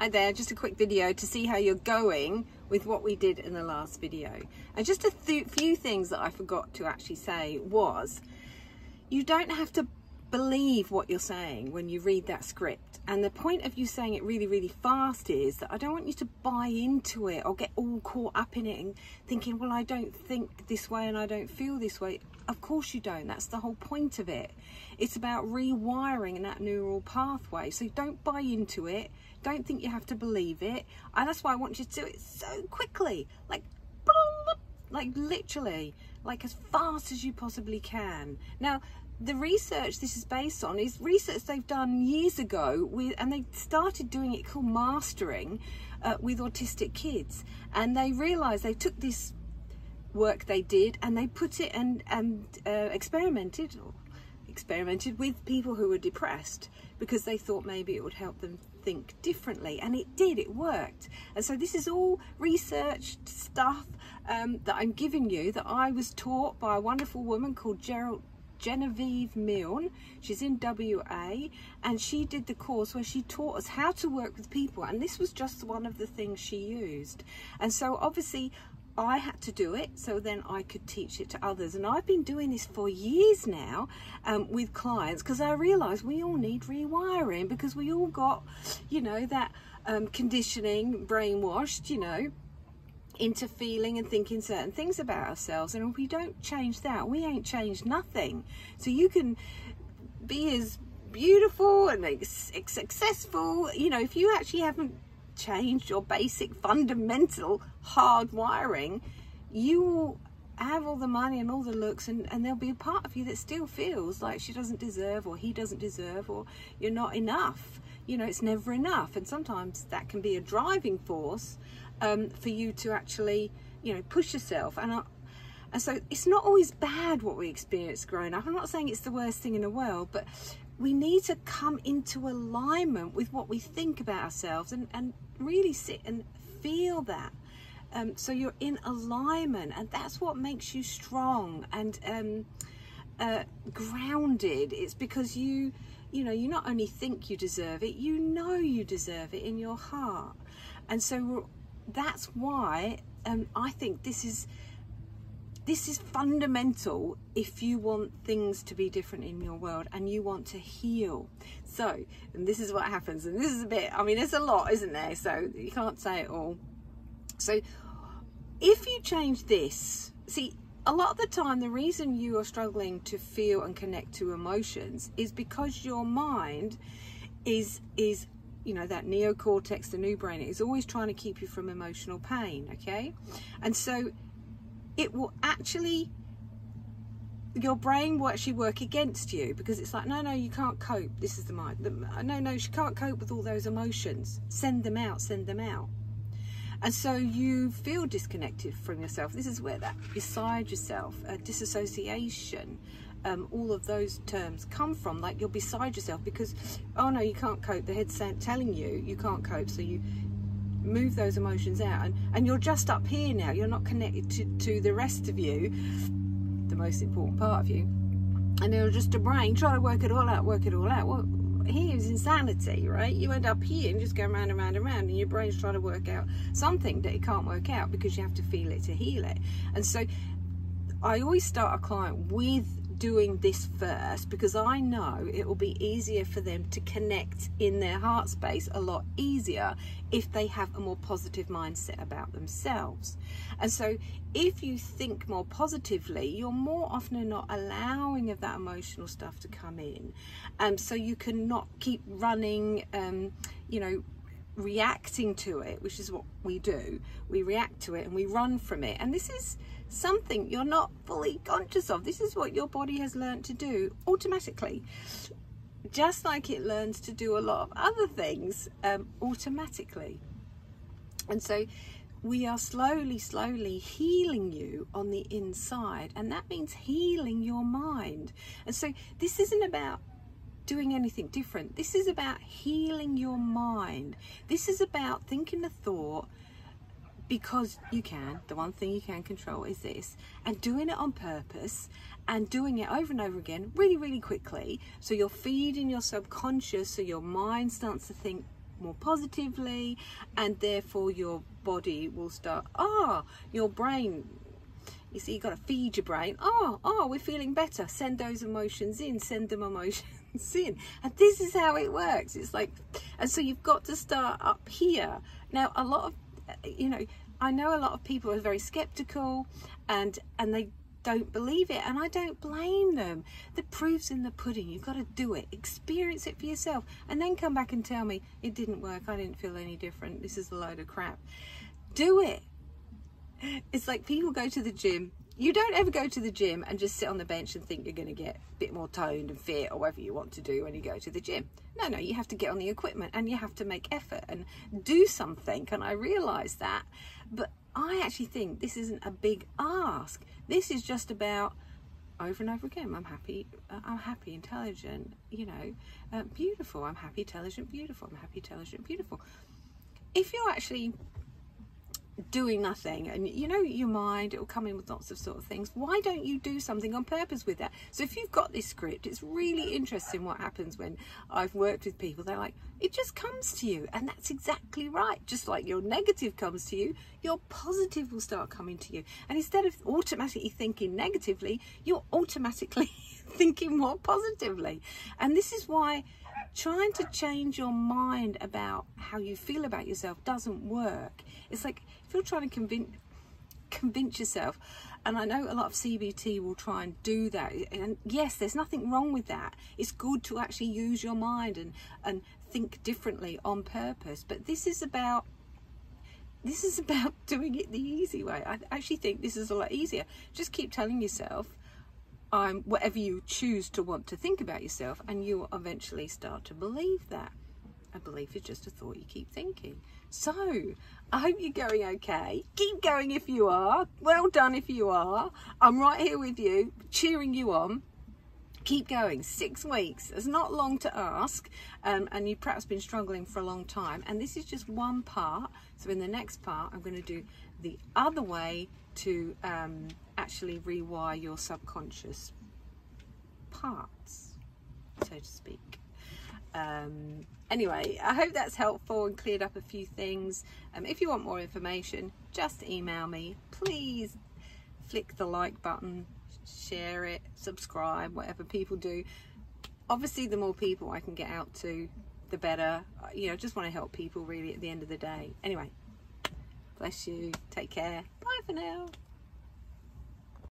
Hi there, just a quick video to see how you're going with what we did in the last video. And just a few things that I forgot to actually say was, you don't have to believe what you're saying when you read that script. And the point of you saying it really, really fast is that I don't want you to buy into it or get all caught up in it and thinking, well, I don't think this way and I don't feel this way. Of course you don't. That's the whole point of it. It's about rewiring that neural pathway. So don't buy into it. Don't think you have to believe it. And that's why I want you to do it so quickly, like literally, like as fast as you possibly can. Now, the research this is based on is research they've done years ago and they started doing it called mastering with autistic kids. And they realized they took this work they did and they put it and experimented with people who were depressed because they thought maybe it would help them think differently, and it did. It worked. And so this is all researched stuff that I'm giving you, that I was taught by a wonderful woman called Genevieve Milne. She's in WA, and she did the course where she taught us how to work with people, and this was just one of the things she used. And so obviously I had to do it so then I could teach it to others. And I've been doing this for years now with clients, because I realize we all need rewiring, because we all got, you know, that conditioning, brainwashed, you know, into feeling and thinking certain things about ourselves. And if we don't change that, we ain't changed nothing. So you can be as beautiful and successful, you know, if you actually haven't changed your basic fundamental hard wiring, you will have all the money and all the looks, and there'll be a part of you that still feels like she doesn't deserve, or he doesn't deserve, or you're not enough. You know, it's never enough. And sometimes that can be a driving force for you to actually, you know, push yourself. And so it's not always bad what we experience growing up. I'm not saying it's the worst thing in the world, but we need to come into alignment with what we think about ourselves and really sit and feel that. So you're in alignment, and that's what makes you strong and grounded. It's because you know, you not only think you deserve it, you know you deserve it in your heart. And so that's why I think this is fundamental if you want things to be different in your world and you want to heal. So, and this is what happens, and this is a bit, I mean, there's a lot, isn't there? So you can't say it all. So if you change this, see, a lot of the time, the reason you are struggling to feel and connect to emotions is because your mind is you know, that neocortex, the new brain, is always trying to keep you from emotional pain, okay? And so it will actually, your brain will actually work against you, because it's like, no, you can't cope. This is the mind. No, she can't cope with all those emotions. Send them out, send them out. And so you feel disconnected from yourself. This is where that beside yourself, disassociation, all of those terms come from. Like, you're beside yourself because, oh no, you can't cope. The head's telling you can't cope, so you move those emotions out, and you're just up here now. You're not connected to the rest of you, the most important part of you, and you're just a brain trying to work it all out. Well, here is insanity, right? You end up here and just go round and round and round, and your brain's trying to work out something that it can't work out because you have to feel it to heal it. And so I always start a client with doing this first, because I know it will be easier for them to connect in their heart space a lot easier if they have a more positive mindset about themselves. And so if you think more positively, you're more often than not allowing of that emotional stuff to come in, so you can not keep running, you know, reacting to it, which is what we do. We react to it and we run from it, and this is something you're not fully conscious of. This is what your body has learned to do automatically, just like it learns to do a lot of other things automatically. And so we are slowly healing you on the inside, and that means healing your mind. And so this isn't about doing anything different. This is about healing your mind. This is about thinking a thought because you can. The one thing you can control is this, and doing it on purpose and doing it over and over again really quickly, so you're feeding your subconscious, so your mind starts to think more positively, and therefore your body will start, your brain, you see, you've got to feed your brain. We're feeling better. Send those emotions in. Send them emotions in. And this is how it works. It's like, and so you've got to start up here. Now, a lot of, I know a lot of people are very skeptical and they don't believe it. And I don't blame them. The proof's in the pudding. You've got to do it. Experience it for yourself. And then come back and tell me, it didn't work. I didn't feel any different. This is a load of crap. Do it. It's like people go to the gym. You don't ever go to the gym and just sit on the bench and think you're going to get a bit more toned and fit or whatever you want to do when you go to the gym. No, you have to get on the equipment and you have to make effort and do something. And I realise that. But I actually think this isn't a big ask. This is just about over and over again. I'm happy, intelligent, beautiful. I'm happy, intelligent, beautiful. I'm happy, intelligent, beautiful. If you're actually doing nothing and your mind, it will come in with lots of sort of things, why don't you do something on purpose with that? So if you've got this script, it's really interesting what happens when I've worked with people. They're like, it just comes to you, and that's exactly right. Just like your negative comes to you, your positive will start coming to you, and instead of automatically thinking negatively, you're automatically thinking more positively. And this is why trying to change your mind about how you feel about yourself doesn't work. It's like if you're trying to convince yourself, and I know a lot of CBT will try and do that, and yes, there's nothing wrong with that. It's good to actually use your mind and think differently on purpose, but this is about doing it the easy way. I actually think this is a lot easier. Just keep telling yourself whatever you choose to want to think about yourself, and you'll eventually start to believe that. A belief is just a thought you keep thinking. So I hope you're going okay. Keep going if you are. Well done if you are. I'm right here with you, cheering you on. Keep going. 6 weeks is not long to ask, and you've perhaps been struggling for a long time, and this is just one part. So in the next part, I'm going to do the other way to actually rewire your subconscious parts, so to speak. Anyway, I hope that's helpful and cleared up a few things. If you want more information, just email me. Please flick the like button, share it, subscribe, whatever people do. Obviously, the more people I can get out to, the better. Just want to help people really at the end of the day. Anyway, bless you. Take care. Bye for now.